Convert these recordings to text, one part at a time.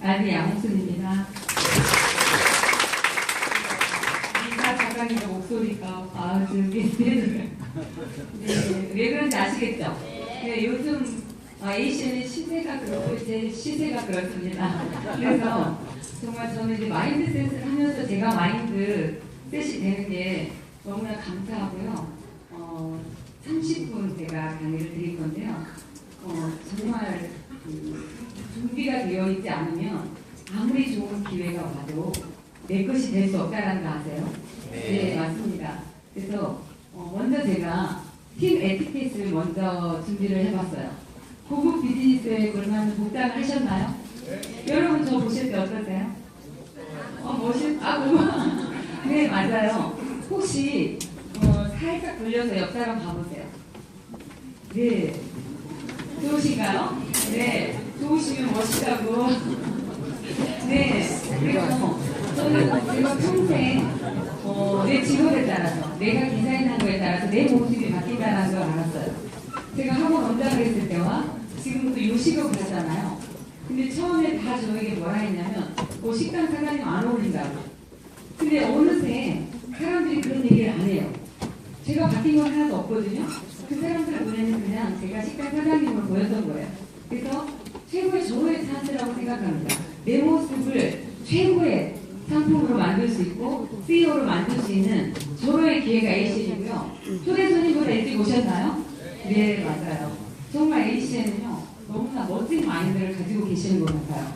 아니, 양옥순입니다. 이사 작가님의 목소리가 네, 왜 그런지 아시겠죠? 네, 요즘 에이션의 시세가 그렇고 제 시세가 그렇습니다. 그래서 정말 저는 이제 마인드셋을 하면서 제가 마인드셋이 되는 게 너무나 감사하고요. 30분 제가 강의를 드릴 건데요. 정말 준비가 되어 있지 않으면 아무리 좋은 기회가 와도 내 것이 될 수 없다는 거 아세요? 네, 맞습니다. 그래서 먼저 제가 팀 에티켓을 먼저 준비를 해봤어요. 고급 비즈니스에 걸맞는 복장을 하셨나요? 네. 여러분 저 보실 때 어떠세요? 네, 맞아요. 혹시 살짝 돌려서 옆 사람 봐보세요. 네. 좋으신가요? 네. 좋으시면 멋있다고. 네. 그래서 저는 제가 평생 내 직업에 따라서 내가 디자인한 거에 따라서 내 모습이 바뀐다는 걸 알았어요. 제가 학원 원장을 했을 때와 지금도 요식업을 하잖아요. 근데 처음에 다 저에게 뭐라 했냐면 식당 사장님 안 어울린다고. 근데 어느새 사람들이 그런 얘기를 안 해요. 제가 바뀐 건 하나도 없거든요. 그 사람들 눈에는 그냥 제가 식당 사장님으로 보였던 거예요. 그래서 최고의 저의 찬스라고 생각합니다. 내 모습을 최고의 상품으로 만들 수 있고 CEO로 만들 수 있는 저의 기회가 에이시이고요. 초대 손님으로 일찍 오셨나요? 네, 맞아요. 정말 에이시에는요 너무나 멋진 마인드를 가지고 계시는 것 같아요.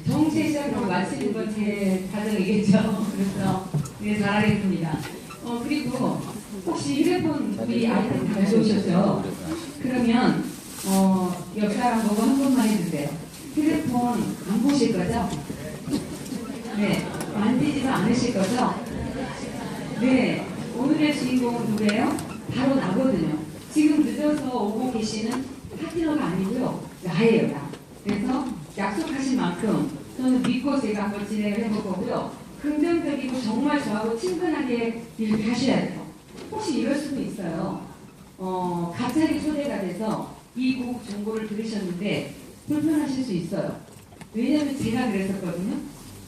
정시에 시작으로 마치는 건 제 사정이겠죠. 그래서 네, 잘하겠습니다. 그리고 혹시 휴대폰 우리 아이들 다 가져오셨죠? 그러면 옆 사람 보고 한 번만 해주세요. 휴대폰 안 보실 거죠? 네, 만지지도 않으실 거죠? 네, 오늘의 주인공은 누구예요? 바로 나거든요. 지금 늦어서 오고 계시는 파트너가 아니고요, 나예요, 나. 그래서 약속하신 만큼 저는 믿고 제가 한번 진행을 해볼 거고요. 긍정적이고 정말 저하고 친근하게 이렇게 하셔야 돼요. 혹시 이럴 수도 있어요. 갑자기 초대가 돼서 이 고급 정보를 들으셨는데 불편하실 수 있어요. 왜냐하면 제가 그랬었거든요.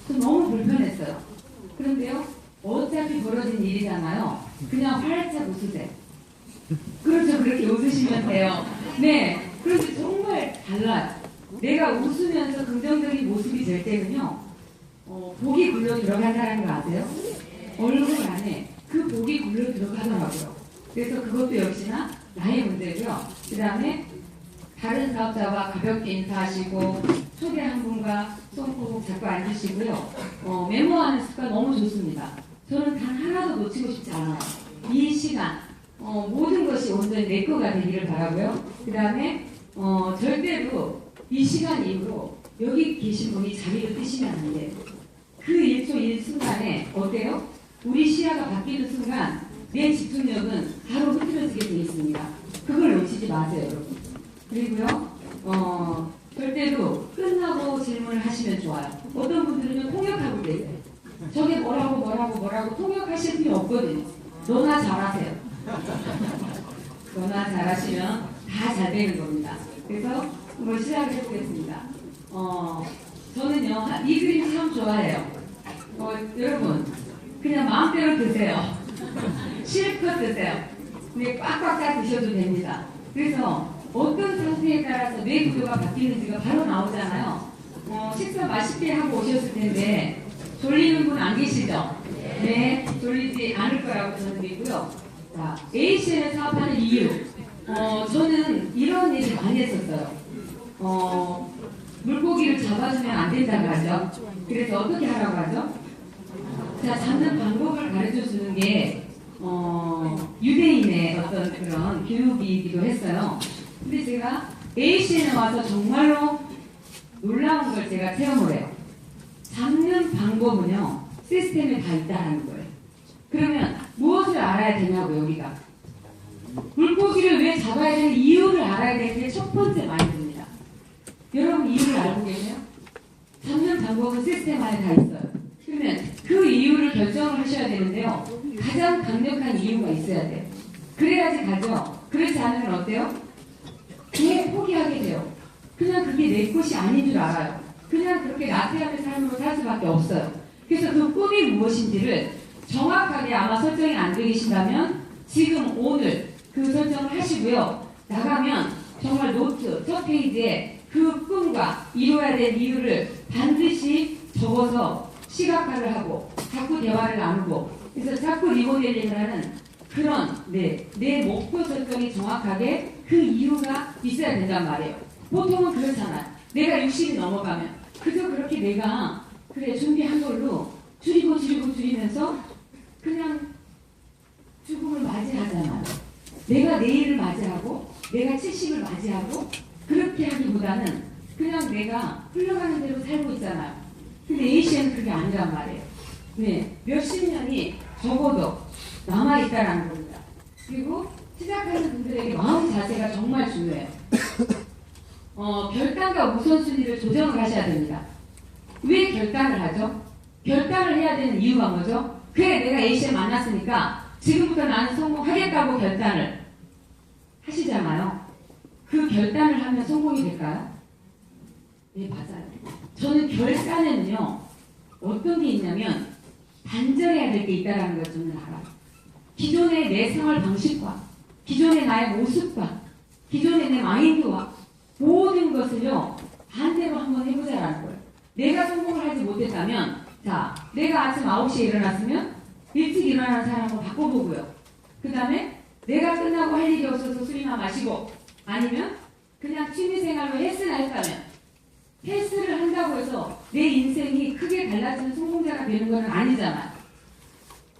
저 너무 불편했어요. 그런데요, 어차피 벌어진 일이잖아요. 그냥 활짝 웃으세요. 그렇죠. 그렇게 웃으시면 돼요. 네. 그런데 정말 달라요. 내가 웃으면서 긍정적인 모습이 될 때는요, 복이 굴러 들어간다는 거 아세요? 얼굴 안에 그 복이 굴러 들어가더라고요. 그래서 그것도 역시나 나의 문제고요. 그 다음에 다른 사업자와 가볍게 인사하시고 초대 한 분과 손꼭 잡고 앉으시고요. 메모하는 습관 너무 좋습니다. 저는 단 하나도 놓치고 싶지 않아요. 이 시간 모든 것이 온전히 내 거가 되기를 바라고요. 그 다음에 절대로 이 시간 이후로 여기 계신 분이 자리를 뜨시면 안 돼요. 그 1초 1순간에 어때요? 우리 시야가 바뀌는 순간 내 집중력은 바로 흐트러지게 되어 있습니다. 그걸 놓치지 마세요, 여러분. 그리고요, 절대로 끝나고 질문을 하시면 좋아요. 어떤 분들은 통역하고 계세요. 저게 뭐라고 통역하실 필요 없거든요. 너나 잘하세요. 너나 잘하시면 다 잘 되는 겁니다. 그래서 한번 시작을 해보겠습니다. 저는요, 이 그림 참 좋아해요. 여러분, 그냥 마음대로 드세요. 실컷 드세요. 근데 꽉꽉 다 드셔도 됩니다. 그래서 어떤 상태에 따라서 뇌 구조가 바뀌는지가 바로 나오잖아요. 식사 맛있게 하고 오셨을 텐데 졸리는 분 안 계시죠? 네, 졸리지 않을 거라고 저는 믿고요. 자, 에이시엔을 사업하는 이유. 저는 이런 얘기 많이 했었어요. 물고기를 잡아주면 안 된다고 하죠. 그래서 어떻게 하라고 하죠? 자, 잡는 방법을 가르쳐 주는 게 유대인의 어떤 그런 교육이기도 했어요. 근데 제가 A씨에 와서 정말로 놀라운 걸 제가 체험을 해요. 잡는 방법은요, 시스템에 다 있다는 거예요. 그러면 무엇을 알아야 되냐고, 여기가. 물고기를 왜 잡아야 되는 이유를 알아야 되는 게 첫 번째 마인드입니다. 여러분 이유를 알고 계세요? 잡는 방법은 시스템 안에 다 있어요. 그러면 그 이유를 결정을 하셔야 되는데요. 가장 강력한 이유가 있어야 돼요. 그래야지 가죠. 그렇지 않으면 어때요? 그냥 포기하게 돼요. 그냥 그게 내 것이 아닌 줄 알아요. 그냥 그렇게 나태함의 삶으로 살 수밖에 없어요. 그래서 그 꿈이 무엇인지를 정확하게 아마 설정이 안 돼 계신다면 지금 오늘 그 설정을 하시고요. 나가면 정말 노트 첫 페이지에 그 꿈과 이루어야 될 이유를 반드시 적어서 시각화를 하고 자꾸 대화를 나누고 그래서 자꾸 리모델링을 하는 그런 내 목표 설정이 정확하게 그 이유가 있어야 된단 말이에요. 보통은 그렇잖아요. 내가 60이 넘어가면 그저 그렇게 내가 그래 준비한 걸로 줄이면서 그냥 죽음을 맞이하잖아요. 내가 내일을 맞이하고 내가 70을 맞이하고 그렇게 하기보다는 그냥 내가 흘러가는 대로 살고 있잖아요. 근데 A씨는 그게 아니란 말이에요. 네, 몇십 년이 적어도 남아있다라는 겁니다. 그리고 시작하는 분들에게 마음 자세가 정말 중요해요. 결단과 우선순위를 조정을 하셔야 됩니다. 왜 결단을 하죠? 결단을 해야 되는 이유가 뭐죠? 그래, 내가 A씨를 만났으니까 지금부터 나는 성공하겠다고 결단을 하시잖아요. 그 결단을 하면 성공이 될까요? 네, 맞아요. 저는 결단에는요, 어떤 게 있냐면, 단절해야 될 게 있다는 걸 저는 알아요. 기존의 내 생활 방식과, 기존의 나의 모습과, 기존의 내 마인드와, 모든 것을요, 반대로 한번 해보자라는 거예요. 내가 성공을 하지 못했다면, 자, 내가 아침 9시에 일어났으면, 일찍 일어나는 사람을 바꿔보고요. 그 다음에, 내가 끝나고 할 일이 없어서 술이나 마시고, 아니면, 그냥 취미생활로 헬스나 했다면, 헬스를 한다고 해서 내 인생이 크게 달라지는 성공자가 되는 건 아니잖아요.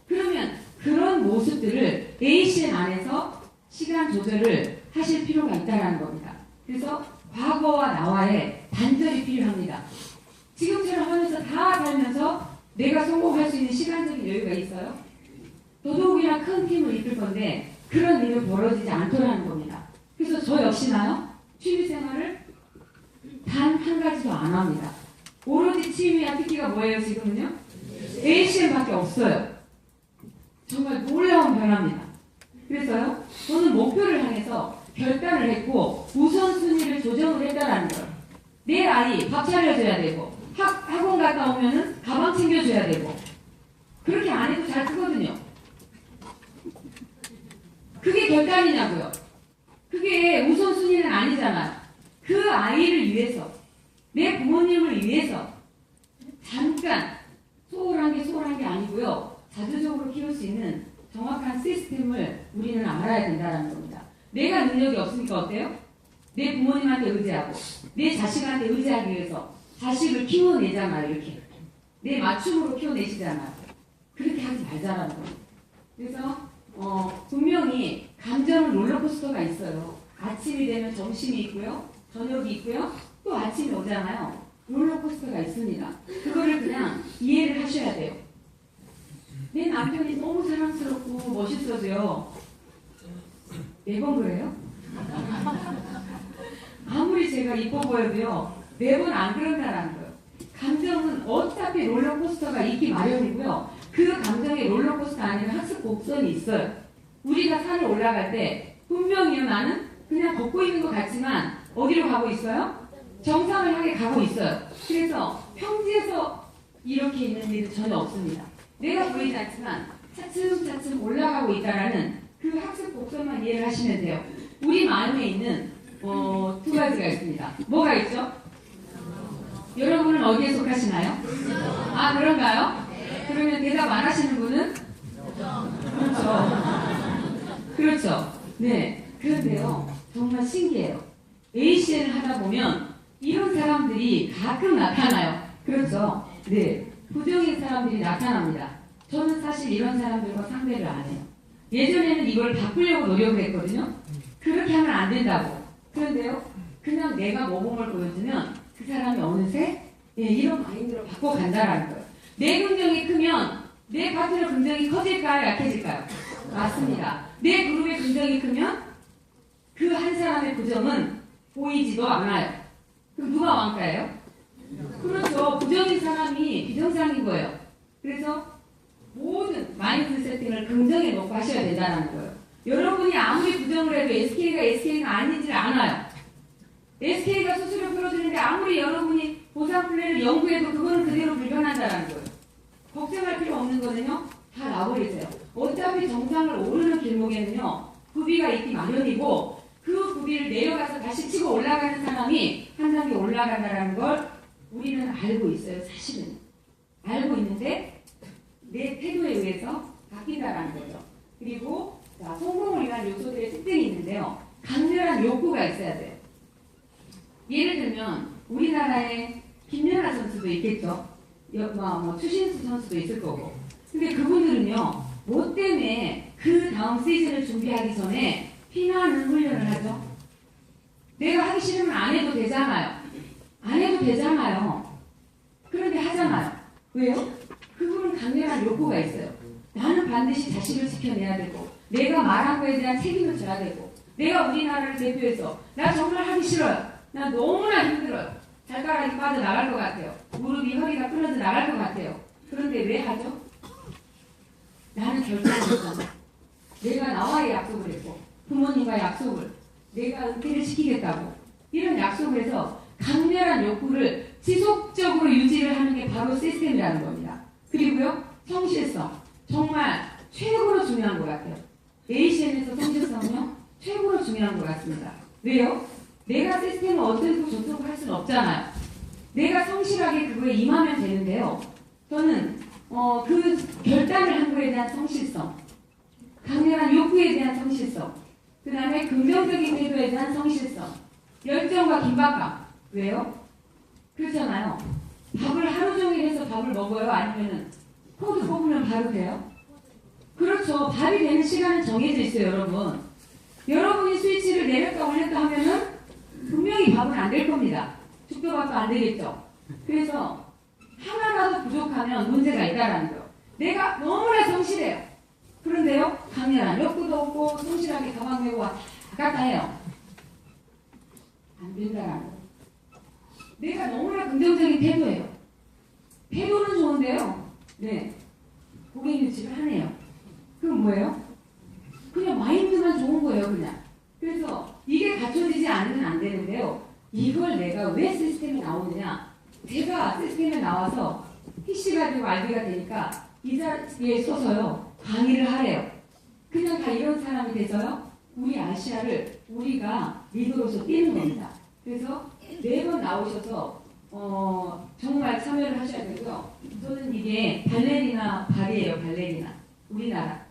그러면 그런 모습들을 ACM 안에서 시간 조절을 하실 필요가 있다는 겁니다. 그래서 과거와 나와의 단절이 필요합니다. 지금처럼 하면서 다 살면서 내가 성공할 수 있는 시간적인 여유가 있어요? 더더욱이나 큰 팀을 이끌 건데 그런 일은 벌어지지 않더라는 겁니다. 그래서 저 역시나요. 취미생활을 단 한 가지도 안 합니다. 오로지 취미와 특기가 뭐예요 지금은요? ACM밖에 없어요. 정말 놀라운 변화입니다. 그래서요, 저는 목표를 향해서 결단을 했고 우선순위를 조정을 했다라는 거예요. 내 아이 밥 차려줘야 되고 학원 갔다 오면은 가방 챙겨줘야 되고 그렇게 안 해도 잘 크거든요. 그게 결단이냐고요. 그게 우선순위는 아니잖아요. 그 아이를 위해서, 내 부모님을 위해서 잠깐 소홀한 게 아니고요. 자주적으로 키울 수 있는 정확한 시스템을 우리는 알아야 된다는 겁니다. 내가 능력이 없으니까 어때요? 내 부모님한테 의지하고 내 자식한테 의지하기 위해서 자식을 키워내잖아요. 이렇게 내 맞춤으로 키워내시잖아요. 그렇게 하지 말자라는 거예요. 그래서 분명히 감정은 롤러코스터가 있어요. 아침이 되면 점심이 있고요. 저녁이 있고요. 또 아침이 오잖아요. 롤러코스터가 있습니다. 그거를 그냥 이해를 하셔야 돼요. 내 남편이 너무 사랑스럽고 멋있어도요. 매번 그래요? 아무리 제가 이뻐 보여도요. 매번 안 그런다라는 거예요. 감정은 어차피 롤러코스터가 있기 마련이고요. 그 감정의 롤러코스터 안에는 학습 곡선이 있어요. 우리가 산을 올라갈 때 분명히요 나는 그냥 걷고 있는 것 같지만 어디로 가고 있어요? 정상을 향해 가고 있어요. 그래서 평지에서 이렇게 있는 일은 전혀 없습니다. 내가 보이지 않지만 차츰차츰 올라가고 있다라는 그 학습 곡선만 이해를 하시면 돼요. 우리 마음에 있는 두 가지가 있습니다. 뭐가 있죠? 여러분은 어디에 속하시나요? 아 그런가요? 그러면 대답 안 하시는 분은? 그렇죠. 네. 그런데요. 정말 신기해요. ACN을 하다 보면 이런 사람들이 가끔 나타나요. 그렇죠. 네. 부정인 사람들이 나타납니다. 저는 사실 이런 사람들과 상대를 안 해요. 예전에는 이걸 바꾸려고 노력을 했거든요. 그렇게 하면 안 된다고. 그런데요. 그냥 내가 모범을 보여주면 그 사람이 어느새 이런 마인드로 바꿔간다라는 거예요. 내 긍정이 크면 내 파트너 긍정이 커질까요? 약해질까요? 맞습니다. 내 그룹의 긍정이 크면 그 한 사람의 부정은 보이지도 않아요. 그럼 누가 왕따예요? 그렇죠. 부정인 사람이 비정상인 거예요. 그래서 모든 마인드 세팅을 긍정에 놓고 하셔야 된다는 거예요. 여러분이 아무리 부정을 해도 SK가 아니질 않아요. SK가 수수료 풀어주는데 아무리 여러분이 보상 플랜 그거를 연구해도 그거는 그대로 불변한다라는 거예요. 걱정할 필요 없는 거는요. 다 놔버리세요. 어차피 정상을 오르는 길목에는요. 굽이가 있기 마련이고 그 굽이를 내려가서 다시 치고 올라가는 사람이 한 단계 올라간다는 걸 우리는 알고 있어요. 사실은. 알고 있는데 내 태도에 의해서 바뀐다라는 거죠. 그리고 자, 성공을 위한 요소들의 특징이 있는데요. 강렬한 욕구가 있어야 돼요. 예를 들면 우리나라에 김연아 선수도 있겠죠. 추신수 선수도 있을 거고. 근데 그분들은요. 뭐 때문에 그 다음 시즌을 준비하기 전에 피나는 훈련을 하죠. 내가 하기 싫으면 안 해도 되잖아요. 안 해도 되잖아요. 그런데 하잖아요. 왜요? 그분은 강렬한 욕구가 있어요. 나는 반드시 자신을 지켜내야 되고 내가 말한 거에 대한 책임을 져야 되고 내가 우리나라를 대표해서 나 정말 하기 싫어요. 나 너무나 힘들어요. 발가락이 빠져나갈 것 같아요. 무릎이 허리가 끊어져 나갈 것 같아요. 그런데 왜 하죠? 나는 결정했잖아. 내가 나와의 약속을 했고 부모님과 약속을 내가 은퇴를 시키겠다고 이런 약속을 해서 강렬한 욕구를 지속적으로 유지를 하는 게 바로 시스템이라는 겁니다. 그리고요. 성실성. 정말 최고로 중요한 것 같아요. ACN에서 성실성은요. 최고로 중요한 것 같습니다. 왜요? 내가 시스템을 어떻게 조속할 수는 없잖아요. 내가 성실하게 그거에 임하면 되는데요. 저는 그 결단을 한 거에 대한 성실성, 강렬한 욕구에 대한 성실성, 그 다음에 긍정적인 태도에 대한 성실성, 열정과 긴박감. 왜요? 그렇잖아요. 밥을 하루 종일 해서 밥을 먹어요? 아니면은 코드 뽑으면 바로 돼요? 그렇죠. 밥이 되는 시간은 정해져 있어요, 여러분. 여러분이 스위치를 내렸다 올렸다 하면은 분명히 밥은 안 될 겁니다. 죽도 밥도 안 되겠죠. 그래서 하나라도 부족하면 문제가 있다라는 거예요. 내가 너무나 성실해요. 그런데요, 강렬한 욕구도 없고 성실하게 가방 메고 왔다 갔다 해요. 안 된다라는 거예요. 내가 너무나 긍정적인 태도예요. 태도는 좋은데요. 네. 고객 유치를 하네요. 그럼 뭐예요? 그냥 마인드만 좋은 거예요, 그냥. 그래서 이게 갖춰지지 않으면 안 되는데요. 이걸 내가 왜 시스템이 나오느냐? 제가 시스템에 나와서 PC가 되고 RB가 되니까 이 자리에 서서요. 강의를 하래요. 그냥 다 이런 사람이 돼서요. 우리 아시아를 우리가 리더로서 뛰는 겁니다. 그래서 매번 나오셔서 정말 참여를 하셔야 되고요. 저는 이게 발레리나 발이에요. 발레리나. 우리나라.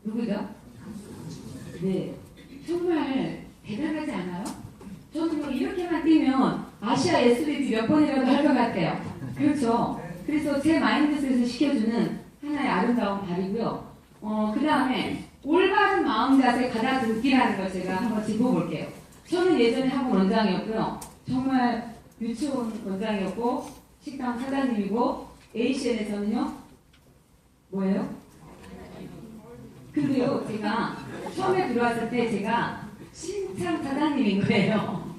누구죠? 네. 정말 대단하지 않아요? 저는 뭐 이렇게만 뛰면 아시아 SBT 몇 번이라도 할 것 같아요. 그렇죠? 그래서 제 마인드셋을 시켜주는 하나의 아름다운 발이고요. 그 다음에 올바른 마음 자세 가다듬기라는 걸 제가 한번 짚어볼게요. 저는 예전에 학원 원장이었고요. 정말 유치원 원장이었고 식당 사장님이고 ACN에서는요. 뭐예요? 근데요, 제가 처음에 들어왔을 때 제가 신참 사장님인 거예요.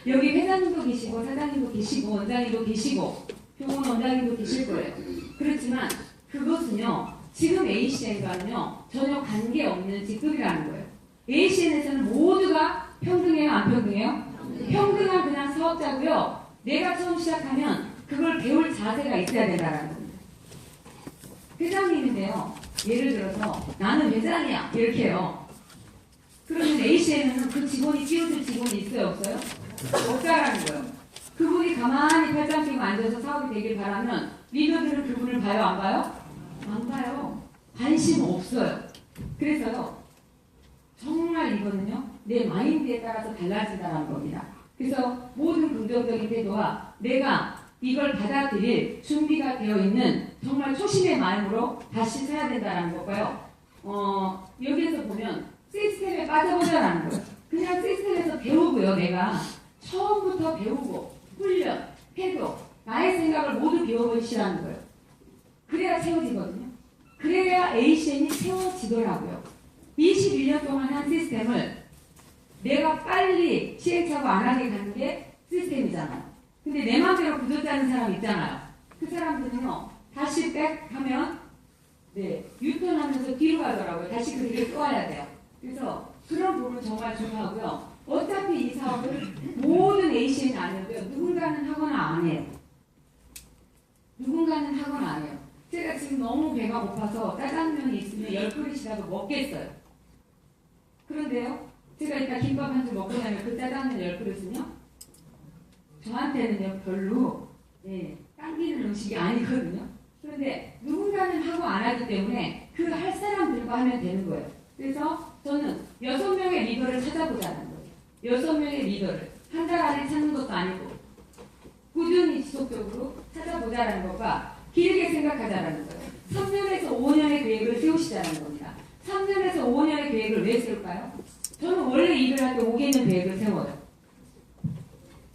여기 회장님도 계시고 사장님도 계시고 원장님도 계시고 병원 원장님도 계실 거예요. 그렇지만 그것은요. 지금 ACN과는요. 전혀 관계없는 직급이라는 거예요. ACN에서는 모두가 평등해요? 안 평등해요? 평등한 그냥 사업자고요. 내가 처음 시작하면 그걸 배울 자세가 있어야 된다는 겁니다. 회장님인데요. 예를 들어서 나는 회장이야 이렇게 해요. 그러면 ACN은 그 직원이 끼워줄 직원이 있어요? 없어요? 없다라는 거예요. 그분이 가만히 팔짱 끼고 앉아서 사업이 되길 바라면 리더들은 그분을 봐요? 안 봐요? 안 봐요. 관심 없어요. 그래서요. 정말 이거는요. 내 마인드에 따라서 달라진다는 겁니다. 그래서 모든 긍정적인 태도와 내가 이걸 받아들일 준비가 되어 있는 정말 초심의 마음으로 다시 서야 된다는 거고요. 여기에서 보면 시스템에 빠져보자라는 거예요. 그냥 시스템에서 배우고요. 내가 처음부터 배우고 훈련, 태도, 나의 생각을 모두 배워버리시라는 거예요. 그래야 채워지거든요. 그래야 ACN이 채워지더라고요. 21년 동안 한 시스템을 내가 빨리 시행착오 안 하게 가는 게 시스템이잖아요. 근데 내 맘대로 굳어짜는 사람 있잖아요. 그 사람들은요. 다시 백 하면 네, 유턴하면서 뒤로 가더라고요. 다시 그 길을 또 와야 돼요. 그래서 그런 부분은 정말 중요하고요. 어차피 이 사업을 모든 ACN이 아니고요. 누군가는 하거나 안 해요. 누군가는 하거나 안 해요. 제가 지금 너무 배가 고파서 짜장면이 있으면 10그릇이라도 먹겠어요. 그런데요, 제가 이따 김밥 한 줄 먹고 나면 그 짜장면 10그릇은요, 저한테는요, 별로, 당기는 음식이 아니거든요. 그런데 누군가는 하고 안 하기 때문에 그 할 사람들과 하면 되는 거예요. 그래서 저는 6명의 리더를 찾아보자는 거예요. 6명의 리더를. 한 달 안에 찾는 것도 아니고, 꾸준히 지속적으로 찾아보자라는 것과 길게 생각하자라는 거예요. 3년에서 5년의 계획을 세우시자는 겁니다. 3년에서 5년의 계획을 왜 세울까요? 저는 원래 일을 할 때 5개년 계획을 세워요.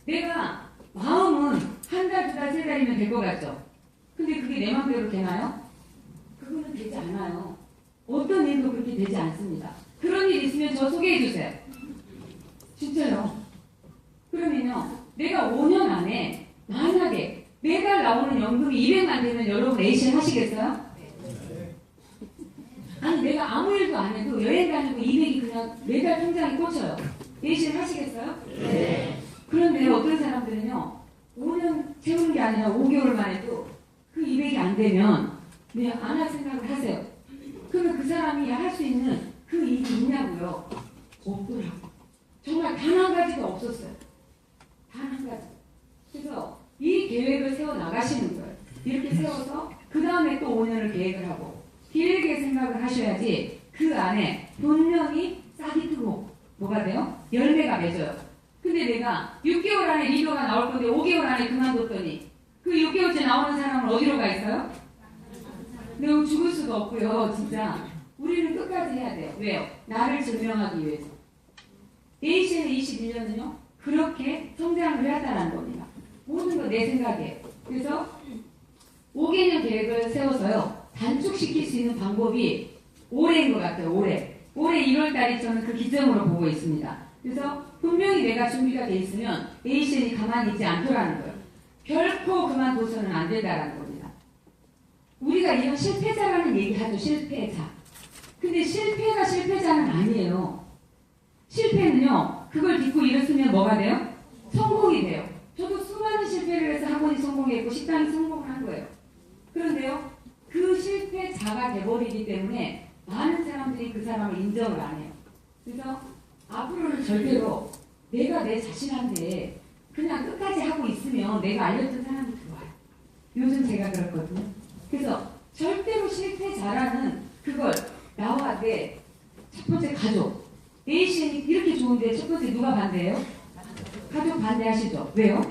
내가 마음은 한 달, 2달, 3달이면 될 것 같죠? 근데 그게 내 마음대로 되나요? 그거는 되지 않아요. 어떤 일도 그렇게 되지 않습니다. 그런 일 있으면 저 소개해 주세요. 진짜요. 그러면요, 내가 5년 안에 만약에 매달 나오는 연금이 200만 되면 여러분 A실 하시겠어요? 아니, 내가 아무 일도 안 해도 여행 다니고 200이 그냥 매달 통장에 꽂혀요. A실 하시겠어요? 네. 그런데 어떤 사람들은요, 5년 채우는 게 아니라 5개월만 해도 그 200이 안 되면 그냥 안 할 생각을 하세요. 그러면 그 사람이 할 수 있는 그 일이 있냐고요? 없더라고. 정말 단 한 가지도 없었어요. 단 한 가지. 그래서 이 계획을 세워 나가시는 거예요. 이렇게 세워서 그 다음에 또 5년을 계획을 하고 길게 생각을 하셔야지 그 안에 분명히 싹이 트고 뭐가 돼요? 열매가 맺어요. 근데 내가 6개월 안에 리더가 나올 건데 5개월 안에 그만뒀더니 그 6개월째 나오는 사람은 어디로 가 있어요? 내가 죽을 수도 없고요. 진짜 우리는 끝까지 해야 돼요. 왜요? 나를 증명하기 위해서. A씨의 21년은요 그렇게 성장을 해야 한다는 겁니다. 모든 거 내 생각이에요. 그래서 5개년 계획을 세워서요 단축시킬 수 있는 방법이 올해인 것 같아요. 올해 1월달이 저는 그 기점으로 보고 있습니다. 그래서 분명히 내가 준비가 돼 있으면 A씨이 가만히 있지 않더라는 거예요. 결코 그만둬서는 안 된다는 겁니다. 우리가 이런 실패자라는 얘기하죠. 실패자. 근데 실패가 실패자는 아니에요. 실패는요, 그걸 딛고 일었으면 뭐가 돼요? 성공이 돼요. 저도 수많은 실패를 해서 학원이 성공했고 식당이 성공을 한 거예요. 그런데요, 그 실패자가 돼버리기 때문에 많은 사람들이 그 사람을 인정을 안 해요. 그래서 앞으로는 절대로 내가 내 자신한테 그냥 끝까지 하고 있으면 내가 알려준 사람이 좋아요. 요즘 제가 그렇거든요. 그래서 절대로 실패자라는 그걸 나와 내 첫 번째 가족. A씨는 이렇게 좋은데 첫 번째 누가 반대해요? 가족 반대하시죠? 왜요?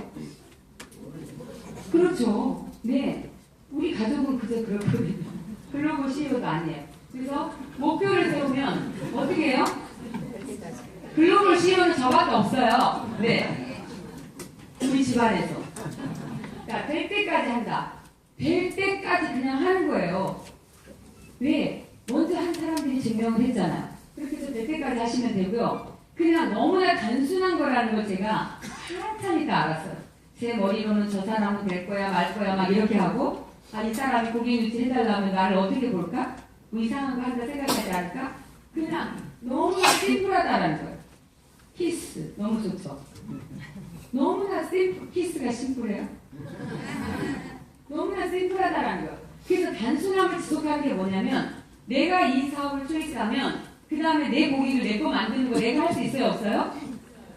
그렇죠. 네. 우리 가족은 그저 그렇거든요. 글로벌 CEO도 아니에요. 그래서 목표를 세우면 어떻게 해요? 글로벌 CEO는 저밖에 없어요. 네. 우리 집안에서. 자, 될 때까지 한다. 될 때까지 그냥 하는 거예요. 왜? 먼저 한 사람들이 증명을 했잖아요. 그렇게 해서 될 때까지 하시면 되고요. 그냥 너무나 단순한 거라는 걸 제가 한참 있다 알았어요. 제 머리로는 저 사람은 될 거야 말 거야 막 이렇게 하고 이 사람이 고객 유치 해달라면 나를 어떻게 볼까? 뭐 이상한 거 한다 생각하지 않을까? 그냥 너무나 심플하다라는 거예요. 키스 너무 좋죠. 너무나 키스가 심플해요. 너무나 심플하다라는 거예요. 그래서 단순함을 지속하는 게 뭐냐면 내가 이 사업을 초이스하면 그 다음에 내 고객을 내 거 만드는 거 내가 할 수 있어요? 없어요?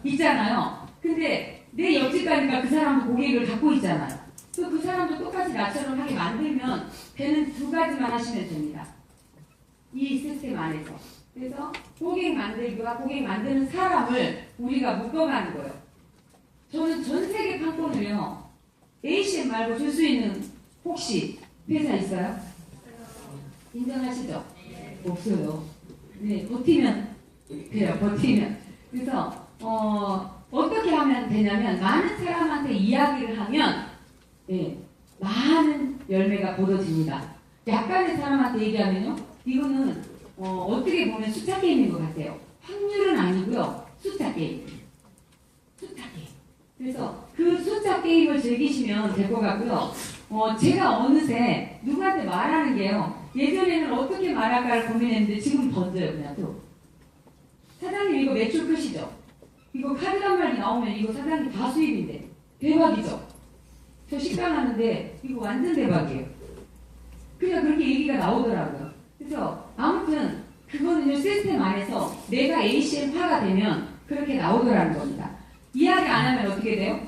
있잖아요. 근데 내 옆집 가니까 그 사람도 고객을 갖고 있잖아요. 그 사람도 똑같이 나처럼 하게 만들면 되는 두 가지만 하시면 됩니다. 이 시스템 안에서. 그래서 고객 만들기와 고객 만드는 사람을 우리가 묶어가는 거예요. 저는 전 세계 판권을요. ACM 말고 줄 수 있는 혹시 회사 있어요? 인정하시죠? 없어요. 네, 버티면 돼요. 버티면. 그래서 어떻게 하면 되냐면 많은 사람한테 이야기를 하면 많은 열매가 벌어집니다. 약간의 사람한테 얘기하면요. 이거는 어떻게 보면 숫자 게임인 것 같아요. 확률은 아니고요. 숫자 게임. 숫자 게임. 그래서 그 숫자 게임을 즐기시면 될 것 같고요. 제가 어느새 누구한테 말하는 게요. 예전에는 어떻게 말할까를 고민했는데 지금 던져요. 그냥 또. 사장님 이거 매출 끝이죠? 이거 카드 단말이 나오면 이거 사장님 다 수입인데 대박이죠? 저 식당 하는데 이거 완전 대박이에요. 그냥 그렇게 얘기가 나오더라고요. 그래서 아무튼 그거는요 시스템 안에서 내가 ACM파가 되면 그렇게 나오더라는 겁니다. 이야기 안 하면 어떻게 돼요?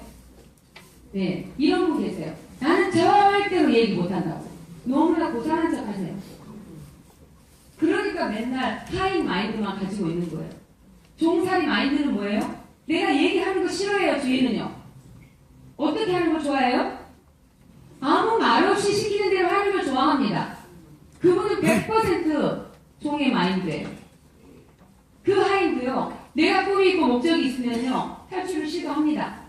네, 이런 분 계세요. 나는 절대로 얘기 못한다고. 너무나 고상한 척 하세요. 그러니까 맨날 타인 마인드만 가지고 있는 거예요. 종살이 마인드는 뭐예요? 내가 얘기하는 거 싫어해요, 주인은요. 어떻게 하는 거 좋아해요? 아무 말 없이 시키는 대로 하는 걸 좋아합니다. 그분은 100% 종의 마인드예요. 그 하인도요, 내가 꿈이 있고 목적이 있으면요, 탈출을 시도합니다.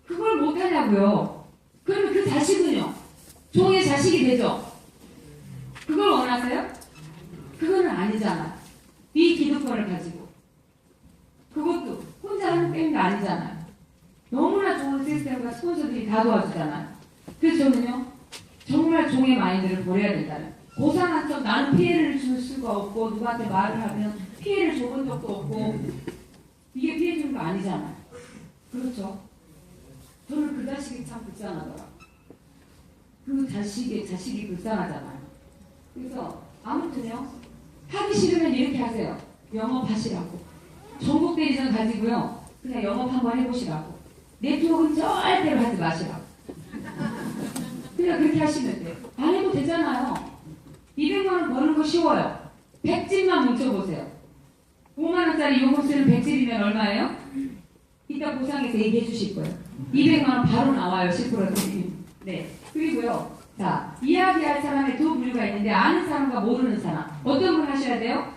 그걸 못하냐고요. 그러면 그 자식은요, 종의 자식이 되죠. 그걸 원하세요? 그거는 아니잖아. 이 기득권을 가지고. 그것도 혼자 하는 게임도 아니잖아요. 너무나 좋은 시스템과 스폰서들이 다 도와주잖아요. 그래서 저는요, 정말 종의 마인드를 버려야 된다는. 고상한 척 나는 피해를 줄 수가 없고, 누구한테 말을 하면 피해를 줘본 적도 없고, 이게 피해 주는 거 아니잖아요. 그렇죠? 저는 그 자식이 참 불쌍하더라고요. 그 자식이 불쌍하잖아요. 그래서 아무튼요, 하기 싫으면 이렇게 하세요. 영업하시라고. 전국 대리점 가지고요, 그냥 영업 한번 해보시라고. 네트워크는 절대로 하지 마시라고. 그냥 그렇게 하시면 돼요. 안 해도 되잖아요. 200만원 버는 거 쉬워요. 100집만 뭉쳐보세요. 5만원짜리 요금쓰는 100집이면 얼마예요? 이따 보상해서 얘기해 주실 거예요. 200만원 바로 나와요. 10%. 네. 그리고요, 자, 이야기할 사람의 두 부류가 있는데, 아는 사람과 모르는 사람. 어떤 분 하셔야 돼요?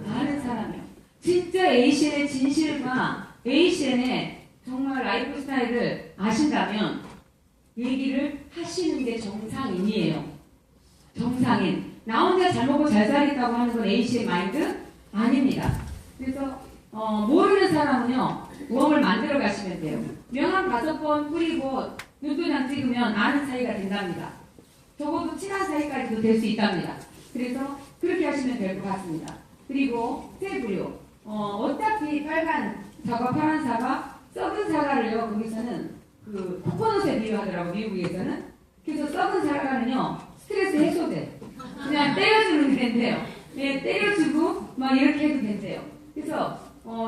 아는 사람이요. 진짜 ACN의 진실과 ACN의 정말 라이프 스타일을 아신다면 얘기를 하시는 게 정상인이에요. 정상인. 나 혼자 잘 먹고 잘 살겠다고 하는 건 ACN 마인드 아닙니다. 그래서 모르는 사람은요, 웜을 만들어 가시면 돼요. 명함 5번 뿌리고 눈도장 찍으면 아는 사이가 된답니다. 적어도 친한 사이까지도 될 수 있답니다. 그래서 그렇게 하시면 될 것 같습니다. 그리고 세 부류. 어차피 빨간 사과, 파란 사과, 썩은 사과를요, 거기서는 그 코코넛에 비유하더라고, 미국에서는. 그래서 썩은 사과는요, 스트레스 해소돼. 그냥 때려주는 게 된대요. 네, 때려주고 막 이렇게 해도 된대요. 그래서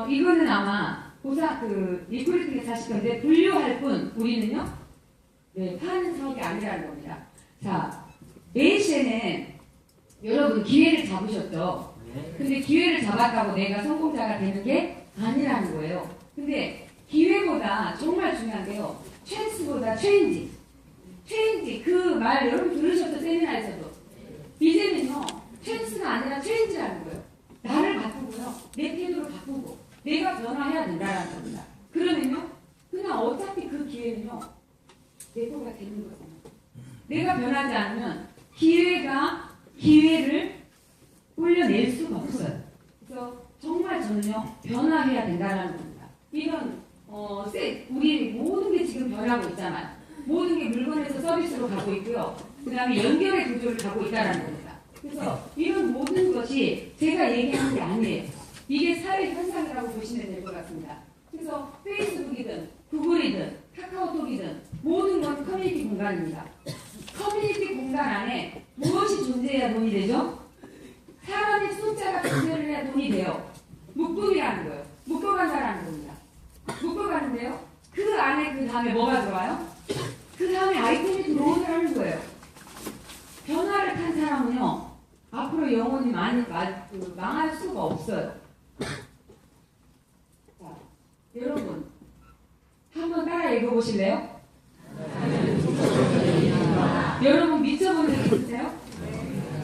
이거는 아마 리크루팅에서 하실 건데, 분류할 뿐 우리는요, 네, 파는 사업이 아니라는 겁니다. 자, ACN은 여러분 기회를 잡으셨죠? 근데 기회를 잡았다고 내가 성공자가 되는 게 아니라는 거예요. 근데 기회보다 정말 중요한 게요, 찬스보다 체인지. 그 말 여러분 들으셨죠? 세미나에서도. 이제는요, 찬스가 아니라 체인지라는 거예요. 나를 바꾸고요, 내 태도를 바꾸고 내가 변화해야 된다는 겁니다. 그러면요, 그냥 어차피 그 기회는요, 내 거가 되는 거잖아요. 내가 변하지 않으면 기회를 올려낼 수가 없어요. 그래서 정말 저는요, 변화해야 된다는 겁니다. 이런 우리 모든 게 지금 변하고 있잖아요. 모든 게 물건에서 서비스로 가고 있고요. 그 다음에 연결의 구조를 가고 있다는 겁니다. 그래서 이런 모든 것이 제가 얘기하는 게 아니에요. 이게 사회 현상이라고 보시면 될 것 같습니다. 그래서 페이스북이든 구글이든 카카오톡이든 모든 건 커뮤니티 공간입니다. 커뮤니티 공간 안에 무엇이 존재해야 돈이 되죠? 사람의 숫자가 존재를 해야 돈이 돼요. 묶음이라는 거예요. 묶어간다라는 겁니다. 묶어가는데요, 그 안에 그 다음에 뭐가 들어와요? 그 다음에 아이템이 들어오는 거예요. 변화를 탄 사람은요, 앞으로 영원히 망할 수가 없어요. 자, 여러분 한번 따라 읽어보실래요? 여러분 미쳐본 적 있으세요?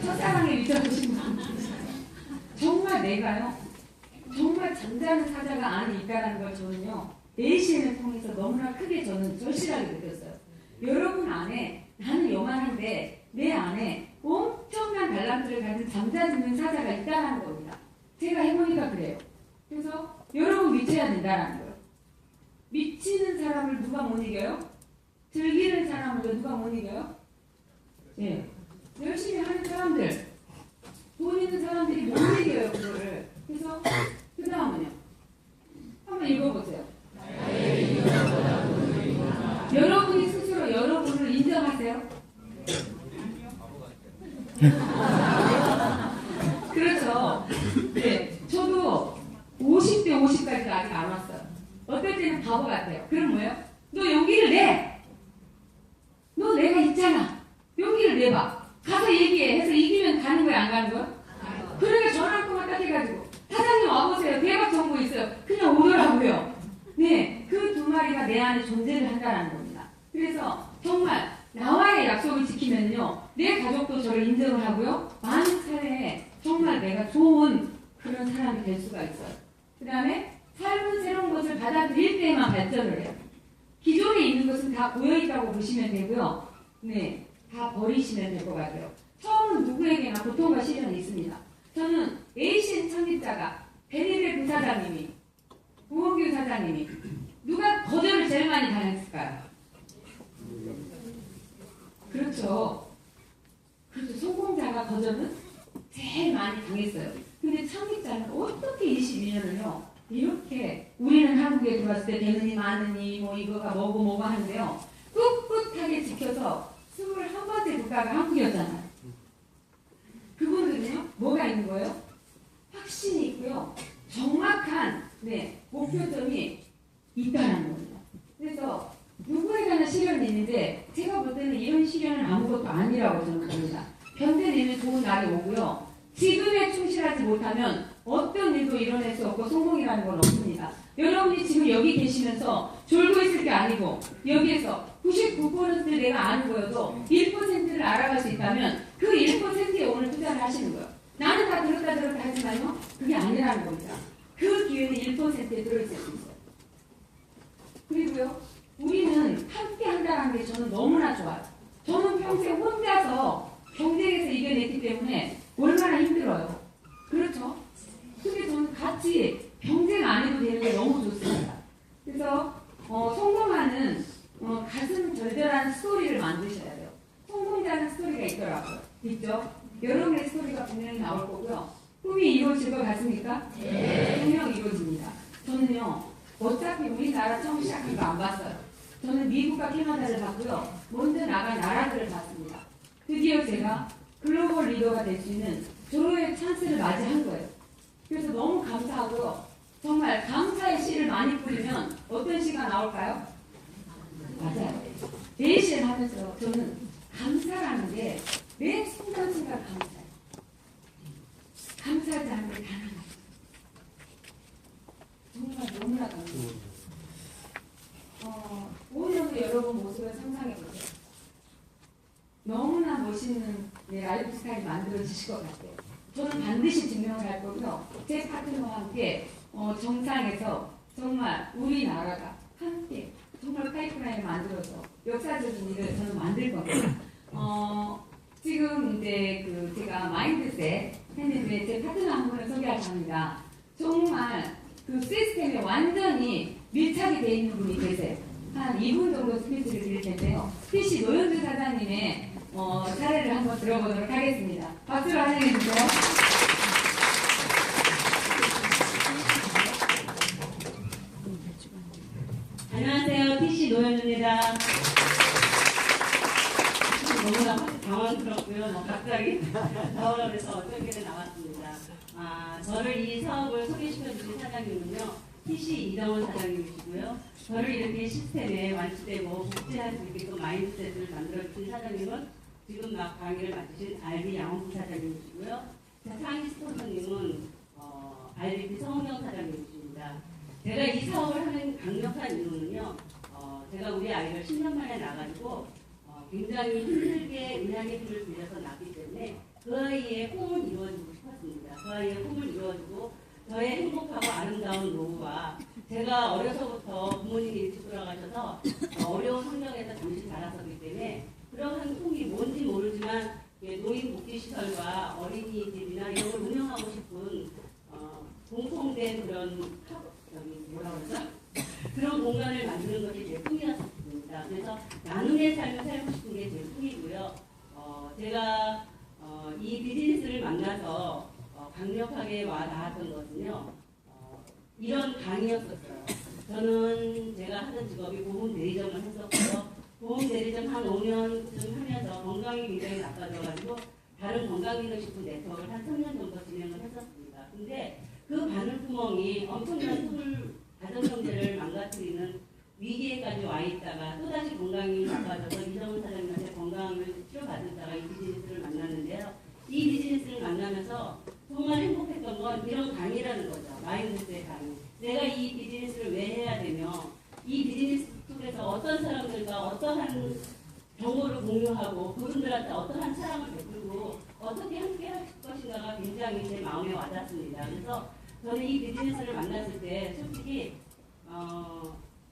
첫사랑에 미쳐보신 분? 정말 내가요, 정말 잠자는 사자가 안에 있다는 걸 저는요, ACN을 통해서 너무나 크게 저는 절실하게 느꼈어요. 여러분 안에 나는 요만한데 내 안에 엄청난 달란트를 가진 잠자는 사자가 있다는 겁니다. 제가 해보니까 그래요. 그래서 여러분 미쳐야 된다는 거예요. 미치는 사람을 누가 못 이겨요? 즐기는 사람을 누가 못 이겨요? 네. 열심히 하는 사람들, 돈 있는 사람들이 못 이겨요, 그거를. 그래서 그 다음은요, 한번 읽어보세요. 번째는 바보 같아요. 그럼 뭐예요? 너 용기를 내! 너 내가 있잖아. 용기를 내봐. 가서 얘기해. 해서 이기면 가는 거야, 안 가는 거야? 그러니까 전화 한 통만 딱 해가지고 사장님 와보세요. 대박 정보 있어요. 그냥 오더라고요. 네, 그 두 마리가 내 안에 존재를 한다는 겁니다. 그래서 정말 나와의 약속을 지키면요, 내 가족도 저를 인정을 하고요, 많은 사회에 정말 내가 좋은 그런 사람이 될 수가 있어요. 그 다음에 삶은 새로운 것을 받아들일 때에만 발전을 해요. 기존에 있는 것은 다 고여있다고 보시면 되고요. 네, 다 버리시면 될 것 같아요. 처음은 누구에게나 고통과 시련이 있습니다. 저는 에이신 창립자가 베네벨 부사장님이, 우원규 사장님이 누가 거절을 제일 많이 당했을까요? 그렇죠. 그렇죠. 성공자가 거절은 제일 많이 당했어요. 근데 창립자는 어떻게 22년을요, 이렇게 우리는 한국에 들어왔을 때 되느니 마느니 뭐 이거가 뭐고 하는데요, 꿋꿋하게 지켜서 21번째 국가가 한국이었잖아요. 그분들은요, 뭐가 있는 거예요? 확신이 있고요, 정확한 목표점이 있다는 겁니다. 그래서 누구에게나 시련이 있는데 제가 볼 때는 이런 시련은 아무것도 아니라고 저는 봅니다. 견뎌내면 좋은 날이 오고요, 지금에 충실하지 못하면 어떤 일도 이뤄낼 수 없고 성공이라는 건 없습니다. 여러분이 지금 여기 계시면서 졸고 있을 게 아니고, 여기에서 99%를 내가 아는 거여도 1%를 알아갈 수 있다면 그 1%에 오늘 투자를 하시는 거예요. 나는 다 들었다 하지만요, 그게 아니라는 겁니다. 그 기회는 1%에 들어있을 수 있어요. 그리고요, 우리는 함께 한다는 게 저는 너무나 좋아요. 저는 평생 혼자서 경쟁에서 이겨냈기 때문에 얼마나 힘들어요. 그렇죠? 근데 저는 같이 경쟁 안 해도 되는 게 너무 좋습니다. 그래서 성공하는 가슴 절절한 스토리를 만드셔야 돼요. 성공자는 스토리가 있더라고요. 있죠? 여러분의 스토리가 분명히 나올 거고요. 꿈이 이루어질 것 같습니까? 네. 분명 이루어집니다. 저는요, 어차피 우리나라 처음 시작한 거 안 봤어요. 저는 미국과 캐나다를 봤고요, 먼저 나간 나라들을 봤습니다. 드디어 제가 글로벌 리더가 될 수 있는 저의 찬스를 맞이한 거예요. 그래서 너무 감사하고요. 정말 감사의 씨를 많이 뿌리면 어떤 씨가 나올까요? 맞아요. 제이시를 하면서 저는 감사라는 게 매 순간순간 감사해요. 감사하지 않는 게 단 하나. 정말 너무나 감사해요. 오늘도 여러분 모습을 상상해보세요. 너무나 멋있는 라이프 스타일이 만들어지실 것 같아요. 저는 반드시 증명을 할 거고요. 제 파트너와 함께 정상에서 정말 우리나라가 함께 정말 파이프라인을 만들어서 역사적인 일을 저는 만들 겁니다. 지금 이제 제가 마인드셋 했는데 제 파트너 한 분을 소개할 겁니다. 정말 그 시스템에 완전히 밀착이 되어 있는 분이 계세요. 한 2분 정도 스피치를 드릴 텐데요. PC 노현주 사장님의 사례를 한번 들어보도록 하겠습니다. 박수로 환영해 주세요. 안녕하세요. PC 노현주입니다. 너무나 당황스럽고요. 갑자기 나오라고 해서 어떤 길에 나왔습니다. 저를 이 사업을 소개시켜 주신 사장님은요, PC 이정원 사장님이시고요. 저를 이렇게 시스템에 완치되고 복제할 수 있게끔 마인드셋을 만들어주신 사장님은 지금 막 강의를 맡으신 RB 양홍수 사장님이시고요. 상위 스폰서님은 RBP 성경 사장님이십니다. 제가 이 사업을 하는 강력한 이유는요, 제가 우리 아이를 10년 만에 낳아가지고 굉장히 힘들게 의학의 힘을 빌려서 낳기 때문에 그 아이의 꿈을 이루어주고 싶었습니다. 그 아이의 꿈을 이루어주고 저의 행복하고 아름다운 노후와 제가 어려서부터 부모님이 일찍 돌아가셔서 어려운 환경에서 잠시 자랐었기 때문에 그러한 꿈이 뭔지 모르지만 노인 복지시설과 어린이집이나 이런 걸 운영하고 싶은 공통된 그런 그런 공간을 만드는 것이 제 꿈이었습니다. 그래서 나눔의 삶을 살고 싶은 게 제 꿈이고요. 제가 이 비즈니스를 만나서 강력하게 와닿았던 것은요, 이런 강의였었어요. 저는 제가 하던 직업이 보험 대리점을 했었고요. 보험 대리점 한 5년쯤 하면서 건강이 굉장히 나빠져가지고 다른 건강기능식품 네트워크를 한 3년 정도 진행을 했었습니다. 근데 그 바늘구멍이 엄청난 가정경제를 망가뜨리는 때까지 와 있다가 또다시 건강이 나빠져서 이정훈 사장님한테 건강을 치료받았다가 이 비즈니스를 만났는데요. 이 비즈니스를 만나면서 정말 행복했던 건 이런 강의라는 거죠. 마인드셋의 강의. 내가 이 비즈니스를 왜 해야 되며 이 비즈니스 속에서 어떤 사람들과 어떠한 정보를 공유하고 그분들한테 어떠한 사랑을 베풀고 어떻게 함께 할 것인가가 굉장히 제 마음에 와닿습니다. 그래서 저는 이 비즈니스를 만났을 때 솔직히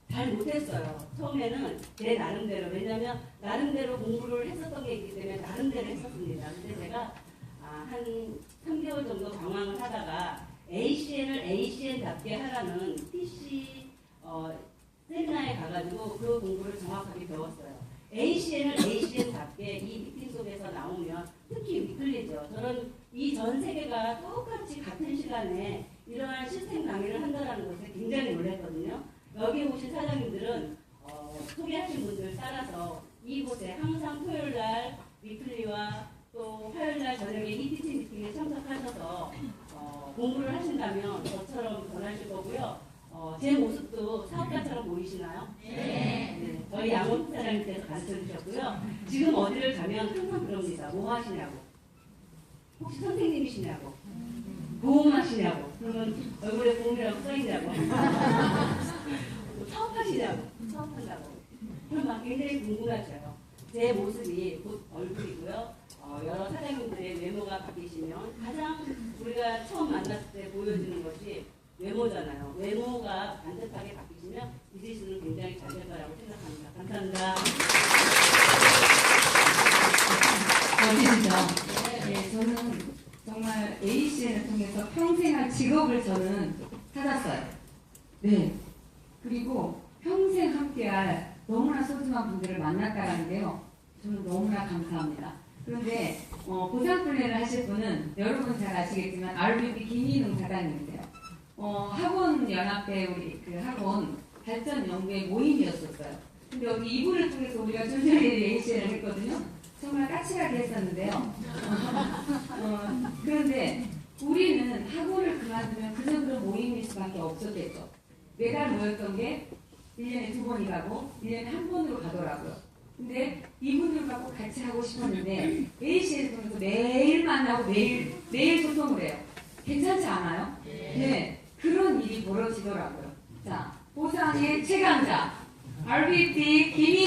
잘 못했어요. 처음에는 제 나름대로. 왜냐하면 나름대로 공부를 했었던 게 있기 때문에 나름대로 했었습니다. 근데 제가 한 3개월 정도 방황을 하다가 ACN을 ACN답게 하라는 PC 세미나에 가가지고 그 공부를 정확하게 배웠어요. ACN을 ACN답게 이 미팅 속에서 나오면 특히 위클리죠. 저는 이 전 세계가 똑같이 같은 시간에 이러한 시스템 강의를 한다는 것에 굉장히 놀랐거든요. 여기 오신 사장님들은 소개하신 분들 따라서 이곳에 항상 토요일날 위클리와 또 화요일날 저녁에 ETC 미팅에 참석하셔서 공부를 하신다면 저처럼 변하실 거고요. 제 모습도 사업가처럼 보이시나요? 네. 저희 양호트 사장님께서 가르쳐 주셨고요. 지금 어디를 가면 항상 그럽니다. 뭐 하시냐고. 혹시 선생님이시냐고. 보험하시냐고. 그러면 얼굴에 보험이라고 써있냐고. 사업하시냐고. 사업한다고. 그럼 막 굉장히 궁금하셔요. 제 모습이 곧 얼굴이고요. 여러 사장님들의 외모가 바뀌시면 가장 우리가 처음 만났을 때 보여주는 것이 외모잖아요. 외모가 반듯하게 바뀌시면 비즈니스는 굉장히 잘 될 거라고 생각합니다. 감사합니다. 멋지시죠? 네, 저는 정말 ACN을 통해서 평생 할 직업을 저는 찾았어요. 네. 그리고 평생 함께할 너무나 소중한 분들을 만났다는 게요. 저는 너무나 감사합니다. 그런데 보상 플랜을 하실 분은 여러분 잘 아시겠지만 RBB 김희능 사장님이세요. 학원 연합회 우리 그 학원 발전 연구회 모임이었었어요. 근데 여기 이분을 통해서 우리가 조절이 ACN을 했거든요. 정말 까칠하게 했었는데요. 그런데 우리는 학원을 그만두면 그저 그런 모임일 수밖에 없었겠죠. 매달 모였던 게 1년에 2번이 가고 1년에 한 번으로 가더라고요. 근데 이분들과 꼭 같이 하고 싶었는데 ACN을 통해서 매일 만나고 매일 소통을 해요. 괜찮지 않아요? 네. 그런 일이 벌어지더라고요. 자, 보상의 최강자 RBB 김인